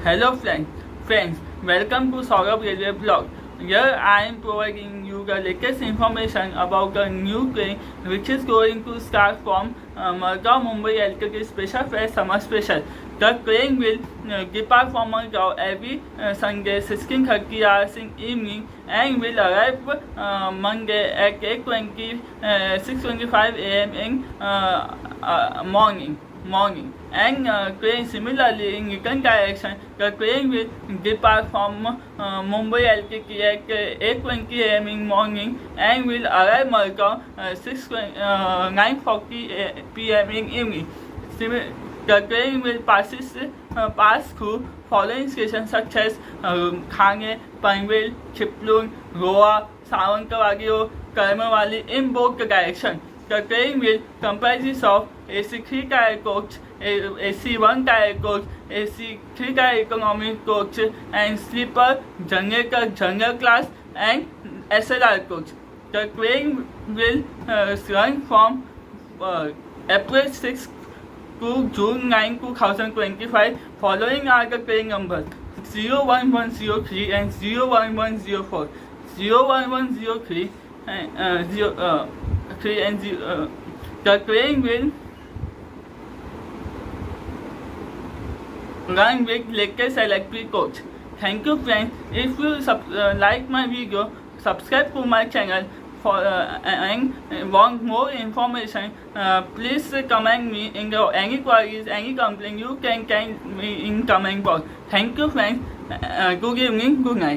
Hello friends, welcome to Saurabh Railway blog. Here I am providing you the latest information about the new train which is going to start from Margao Mumbai LKT Special Fare Summer Special. The train will depart from Margao every Sunday 16:30 hours in evening and will arrive Monday at 6:25 a.m. in morning. And train similarly in return direction, the train will depart from Mumbai LKT at 8:20 a.m. in morning and will arrive Margao 9:40 p.m. in evening. The train will pass through following stations such as Khane, Panvel, Chiplun, Goa, Sawantwadi, Karmawali in both the directions. The train will comprise of AC 3-tier coach, AC 1-tier coach, AC 3-tier economy coach, and sleeper, general class, and SLR coach. The train will run from April 6 to June 9, 2025. Following are the train numbers 01103 and 01104. 01103 and 3 and 0. The train will run with latest electric coach. Thank you friends. If you like my video, subscribe to my channel and want more information. Please comment me in any queries, any complaint. You can me in comment box. Thank you friends. Good evening, good night.